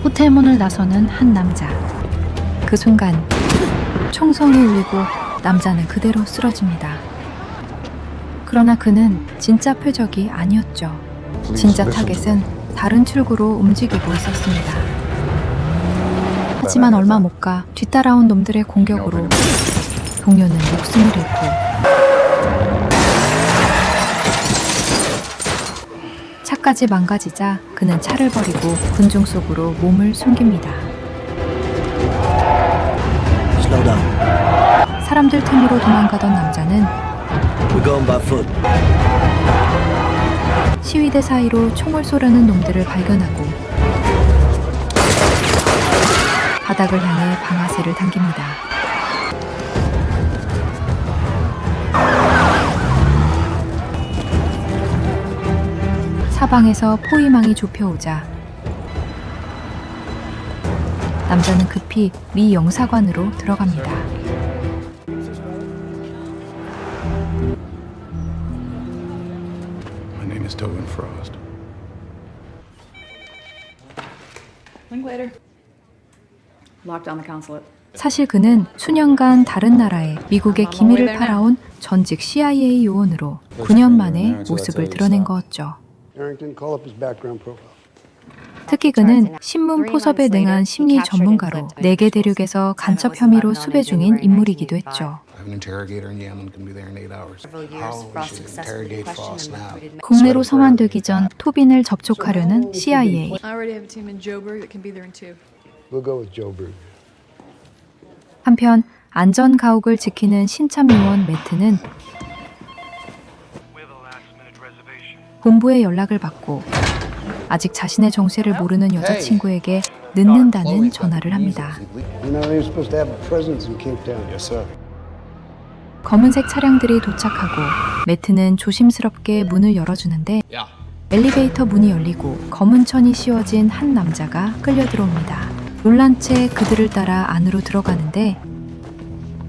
호텔 문을 나서는 한 남자. 그 순간 총성이 울리고 남자는 그대로 쓰러집니다. 그러나 그는 진짜 표적이 아니었죠. 진짜 타겟은 다른 출구로 움직이고 있었습니다. 하지만 얼마 못 가 뒤따라온 놈들의 공격으로 동료는 목숨을 잃고 차까지 망가지자 그는 차를 버리고 군중 속으로 몸을 숨깁니다. 사람들 틈으로 도망가던 남자는 시위대 사이로 총을 쏘려는 놈들을 발견하고 바닥을 향해 방아쇠를 당깁니다. 사방에서 포위망이 좁혀오자 남자는 급히 미 영사관으로 들어갑니다. My name is Tobin Frost. Linklater. Locked on the consulate. 사실 그는 수년간 다른 나라에 미국의 기밀을 팔아온 전직 CIA 요원으로 9년 만에 모습을 드러낸 거였죠. 특히 그는 신문 포섭에 능한 심리 전문가로 4개 대륙에서 간첩 혐의로 수배 중인 인물이기도 했죠. 국내로 송환되기 전 토빈을 접촉하려는 CIA. 한편 안전 가옥을 지키는 신참 요원 매트는 본부의 연락을 받고 아직 자신의 정체를 모르는 여자친구에게 늦는다는 전화를 합니다. 검은색 차량들이 도착하고 매트는 조심스럽게 문을 열어주는데 엘리베이터 문이 열리고 검은 천이 씌워진 한 남자가 끌려 들어옵니다. 놀란 채 그들을 따라 안으로 들어가는데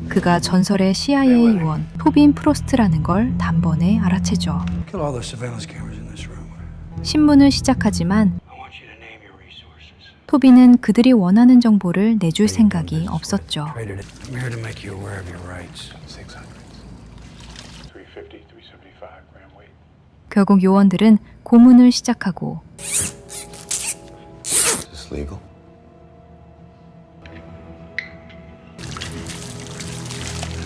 그가 전설의 CIA 요원 토빈 프로스트라는 걸 단번에 알아채죠. 신문을 시작하지만 토빈은 그들이 원하는 정보를 내줄 생각이 없었죠. 결국 요원들은 고문을 시작하고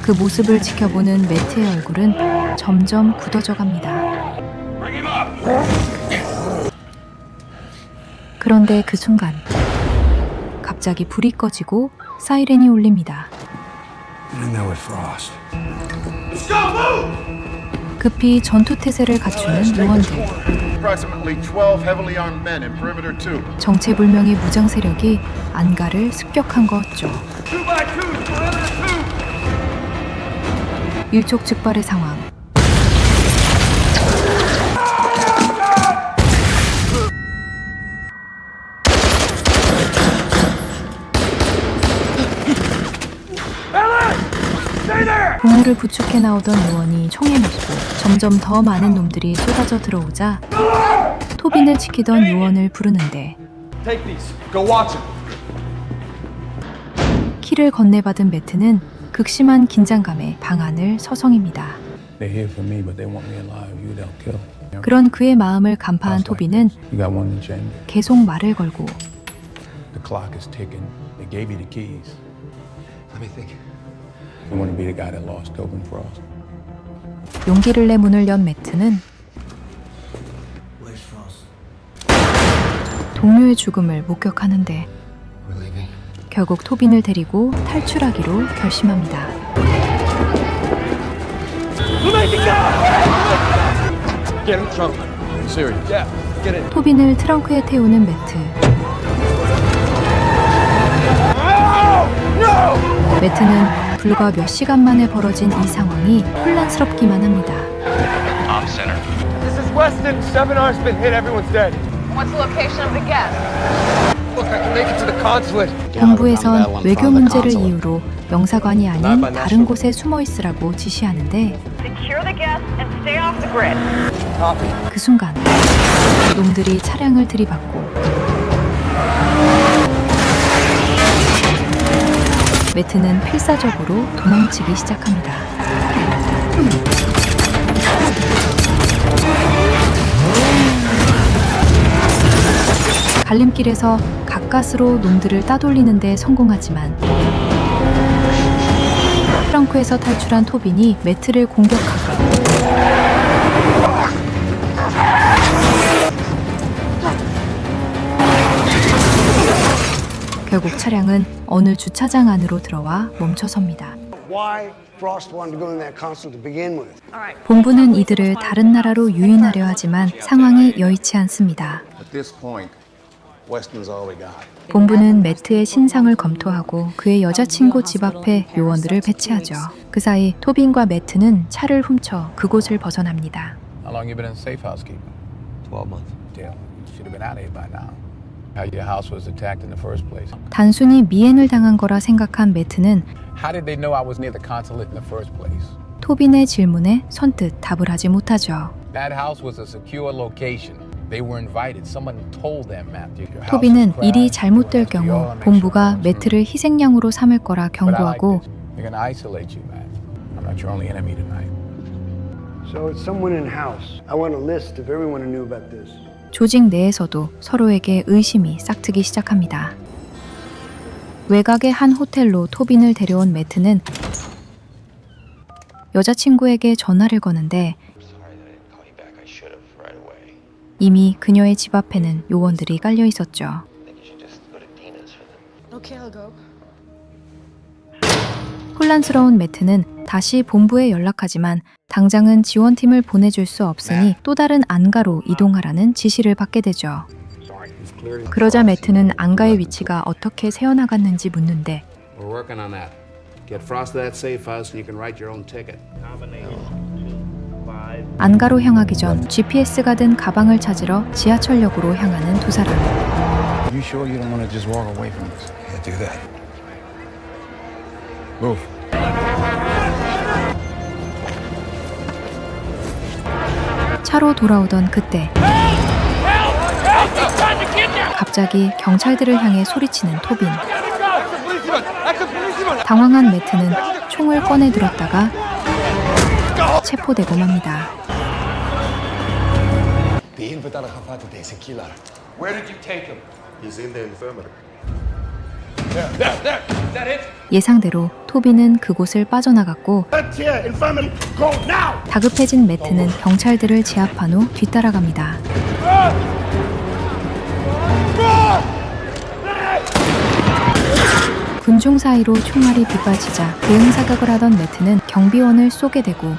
그 모습을 지켜보는 매트의 얼굴은 점점 굳어져 갑니다. 그런데 그 순간 갑자기 불이 꺼지고 사이렌이 울립니다. 급히 전투태세를 갖추는 요원들. 정체불명의 무장 세력이 안가를 습격한 거였죠. 일촉즉발의 상황. 동료를 부축해 나오던 요원이 총에 맞고 점점 더 많은 놈들이 쏟아져 들어오자 토빈을 지키던 요원을 부르는데 키를 건네받은 매트는 극심한 긴장감에 방안을 서성입니다. 그런 그의 마음을 간파한 토빈은 계속 말을 걸고 용기를 내 문을 연 매트는 동료의 죽음을 목격하는데 결국 토빈을 데리고 탈출하기로 결심합니다. 토빈을 트렁크에 태우는 매트. 매트는 불과 몇 시간 만에 벌어진 이 상황이 혼란스럽기만 합니다. This is Weston. 7R's been hit. Everyone's dead. What's the location of the guest? Look, I can make it to the consulate. 본부에선 외교 문제를 이유로 영사관이 아닌 다른 곳에 숨어 있으라고 지시하는데 Secure the guests and stay off the grid. 그 순간 놈들이 차량을 들이받고 매트는 필사적으로 도망치기 시작합니다. 갈림길에서 가까스로 놈들을 따돌리는 데 성공하지만 트렁크에서 탈출한 토빈이 매트를 공격하고 결국 차량은 어느 주차장 안으로 들어와 멈춰섭니다. Why Frost wanted to go in that console to begin with? 본부는 이들을 다른 나라로 유인하려 하지만 상황이 여의치 않습니다. At this point, Weston's all we got. 본부는 매트의 신상을 검토하고 그의 여자친구 집 앞에 요원들을 배치하죠. 그 사이 토빈과 매트는 차를 훔쳐 그곳을 벗어납니다. How long you been in safe housekeeping? 12 months. Damn, you should have been out of here by now. How your house was attacked in the first place? 단순히 미행을 당한 거라 생각한 매트는 How did they know I was near the consulate in the first place? 토빈의 질문에 선뜻 답을 하지 못하죠. That house was a secure location. They were invited. Someone told them, Matthew. Your house 토빈은 was 일이 crashed. 잘못될 You 경우 all make 본부가 sure 매트를 희생양으로 삼을 거라 But I like 경고하고 this. They're gonna isolate you, Matt. I'm not your only enemy tonight. So it's someone in house. I want a list of everyone who knew about this. 조직 내에서도 서로에게 의심이 싹트기 시작합니다. 외곽의 한 호텔로 토빈을 데려온 매트는 여자친구에게 전화를 거는데 이미 그녀의 집 앞에는 요원들이 깔려 있었죠. 혼란스러운 매트는 다시 본부에 연락하지만 당장은 지원팀을 보내줄 수 없으니 또 다른 안가로 이동하라는 지시를 받게 되죠. 그러자 매트는 안가의 위치가 어떻게 새어나갔는지 묻는데 We're working on that. Get Frost to that safe house and you can write your own ticket. 안가로 향하기 전 GPS가 든 가방을 찾으러 지하철역으로 향하는 두 사람. You sure you don't want to just walk away from this? Yeah, do that. Move. 차로 돌아오던 그때 갑자기 경찰들을 향해 소리치는 토빈. 당황한 매트는 총을 꺼내 들었다가 체포되고 맙니다. Where did you take him? He's in the infirmary. 예상대로 토빈은 그곳을 빠져나갔고 다급해진 매트는 경찰들을 제압한 후 뒤따라갑니다. 군중 사이로 총알이 빗발치자 대응 사격을 하던 매트는 경비원을 쏘게 되고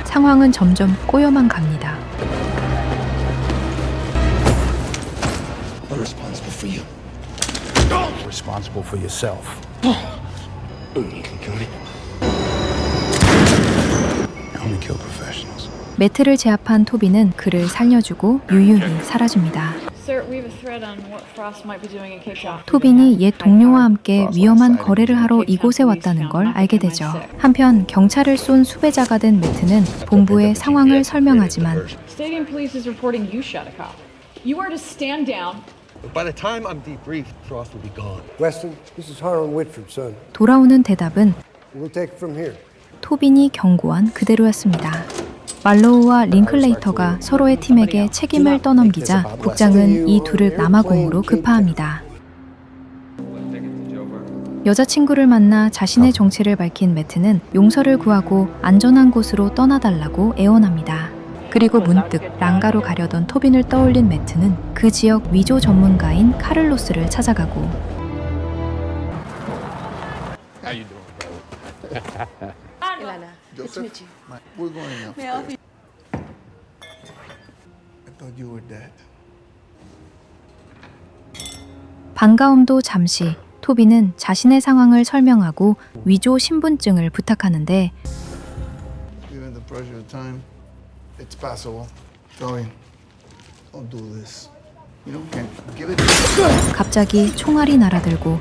상황은 점점 꼬여만 갑니다. Responsible for yourself. You can kill me. I only kill professionals. 매트를 제압한 토비는 그를 살려주고 유유히 사라집니다. Sir, we have a thread on what Frost might be doing in Cape Town. 토빈이 옛 동료와 함께 위험한 거래를 하러 이곳에 왔다는 걸 알게 되죠. 한편 경찰을 쏜 수배자가 된 매트는 본부에 상황을 설명하지만 Stadium police is reporting you shot a cop. You are to stand down. By the time I'm debriefed, Frost will be gone. Weston, this is Harlan Whitford, son. 돌아오는 대답은 We'll take it from here. 토빈이 경고한 그대로였습니다. 말로우와 링클레이터가 서로의 팀에게 책임을 떠넘기자 국장은 이 둘을 남아공으로 급파합니다. 여자친구를 만나 자신의 정체를 밝힌 매트는 용서를 구하고 안전한 곳으로 떠나달라고 애원합니다. 그리고 문득 랑가로 가려던 토빈을 떠올린 매트는 그 지역 위조 전문가인 카를로스를 찾아가고 How you doing, brother? Joseph, we're going upstairs. I thought you were dead. 반가움도 잠시 토비는 자신의 상황을 설명하고 위조 신분증을 부탁하는데 Given the pressure of time, it's possible. Sorry, don't do this. You don't can't give it. 갑자기 총알이 날아들고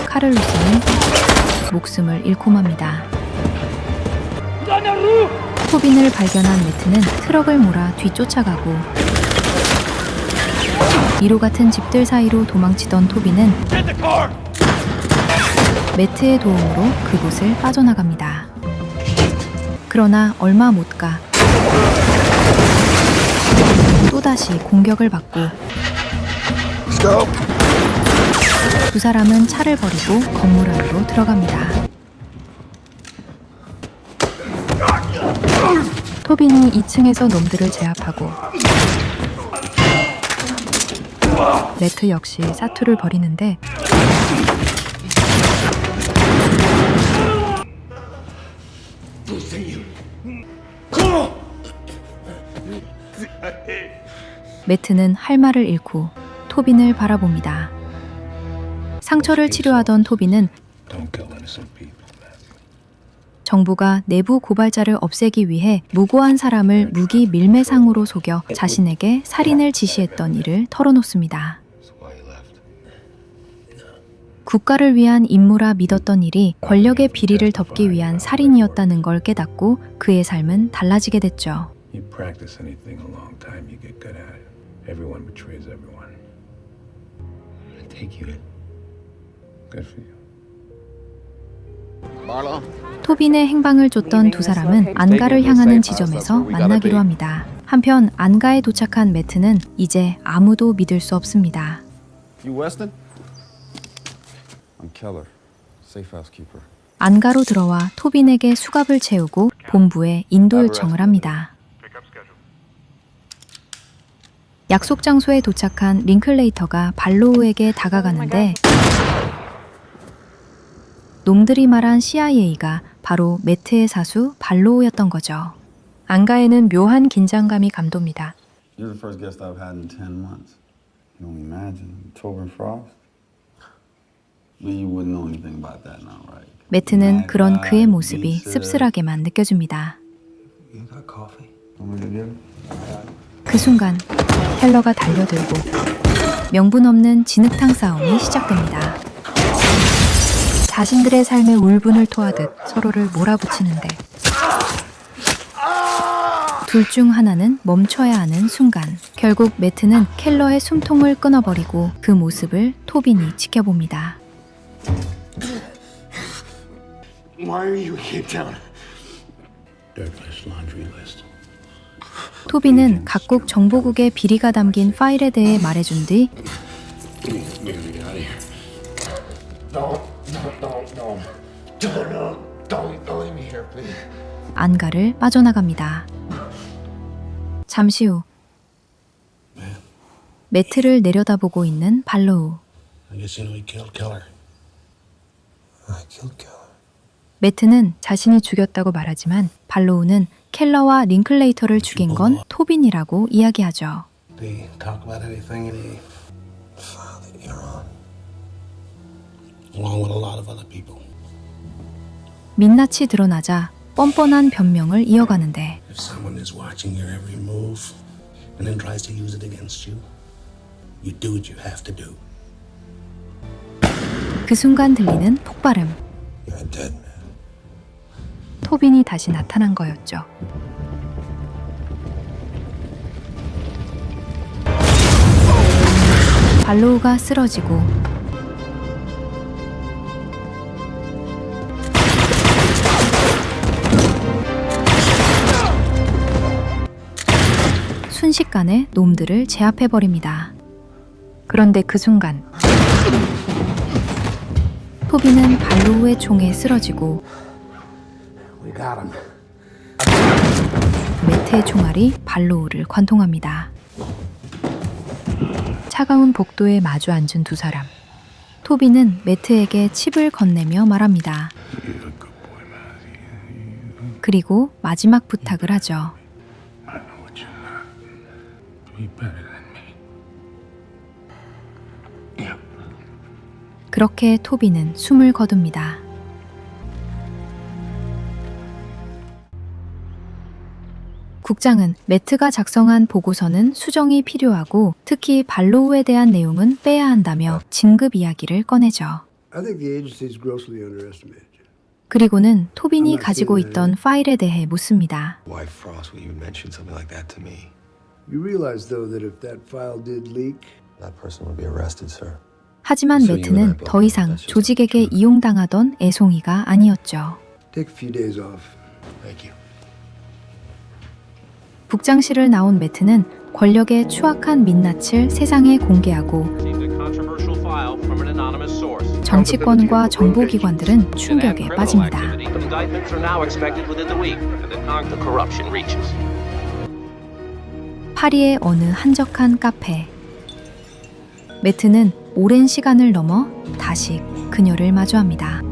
카를로스는 목숨을 잃고 맙니다. 토빈을 발견한 매트는 트럭을 몰아 뒤쫓아가고 미로 같은 집들 사이로 도망치던 토비는 매트의 도움으로 그곳을 빠져나갑니다. 그러나 얼마 못 가 또다시 공격을 받고 두 사람은 차를 버리고 건물 안으로 들어갑니다. 토빈이 2층에서 놈들을 제압하고 매트 역시 사투를 벌이는데 매트는 할 말을 잃고 토빈을 바라봅니다. 상처를 치료하던 토빈은 Don't kill innocent people, man. 정부가 내부 고발자를 없애기 위해 무고한 사람을 무기 밀매상으로 속여 자신에게 살인을 지시했던 일을 털어놓습니다. That's why you left. 국가를 위한 임무라 믿었던 일이 권력의 비리를 덮기 위한 살인이었다는 걸 깨닫고 그의 삶은 달라지게 됐죠. You practice anything a long time, you get good at it. Everyone betrays everyone. I take you in. Good for you. 토빈의 행방을 쫓던 두 사람은 안가를 향하는 지점에서 만나기로 합니다. 한편 안가에 도착한 매트는 이제 아무도 믿을 수 없습니다. You Weston? I'm Keller, safe house keeper. 안가로 들어와 토빈에게 수갑을 채우고 본부에 인도 요청을 합니다. 약속 장소에 도착한 링클레이터가 발로우에게 다가가는데 놈들이 말한 CIA가 바로 매트의 사수 발로우였던 거죠. 안가에는 묘한 긴장감이 감돕니다. You're the first guest I've had in 10 months. You don't imagine Tobin Frost? You wouldn't know anything about that now, right? 매트는 그런 그의 모습이 씁쓸하게만 느껴집니다. You got coffee? Want me to get it? 그 순간 텔러가 달려들고 명분 없는 진흙탕 싸움이 시작됩니다. 자신들의 삶에 울분을 토하듯 서로를 몰아붙이는데 둘 중 하나는 멈춰야 하는 순간 결국 매트는 켈러의 숨통을 끊어버리고 그 모습을 토빈이 지켜봅니다. Why are you here, Taylor? Dirt list, laundry list. 토빈은 각국 정보국의 비리가 담긴 파일에 대해 말해준 뒤 Don't leave me here, please. 안가를 빠져나갑니다. 잠시 후 매트를 내려다보고 있는 발로우. I guess you know he killed Keller. I killed Keller. 매트는 자신이 죽였다고 말하지만 발로우는 켈러와 링클레이터를 죽인 건 토빈이라고 이야기하죠. They talk about anything in the File that you're on. along with a lot of other people. 민낯이 드러나자 뻔뻔한 변명을 이어가는데 If someone is watching your every move and then tries to use it against you, you do what you have to do. 그 순간 들리는 폭발음. You're a dead man. 토빈이 다시 나타난 거였죠. 발로우가 쓰러지고 순식간에 놈들을 제압해버립니다. 그런데 그 순간 토빈은 발로우의 총에 쓰러지고 We got him. 매트의 총알이 발로우를 관통합니다. 차가운 복도에 마주 앉은 두 사람. 토빈은 매트에게 칩을 건네며 말합니다. 그리고 마지막 부탁을 하죠. I know what you're not. Be better than me. Yeah. 그렇게 토빈은 숨을 거둡니다. 국장은 매트가 작성한 보고서는 수정이 필요하고 특히 발로우에 대한 내용은 빼야 한다며 진급 이야기를 꺼내죠. I think the agency's grossly underestimated you. 그리고는 토빈이 가지고 있던 파일에 대해 묻습니다. Why Frost would even mention something like that to me? You realize, though, that if that file did leak, That person would be arrested, sir. 하지만 매트는 더 이상 조직에게 이용당하던 애송이가 아니었죠. Take a few days off. Thank you. 북장실을 나온 매트는 권력의 추악한 민낯을 세상에 공개하고 정치권과 정보기관들은 충격에 빠집니다. 파리의 어느 한적한 카페. 매트는 오랜 시간을 넘어 다시 그녀를 마주합니다.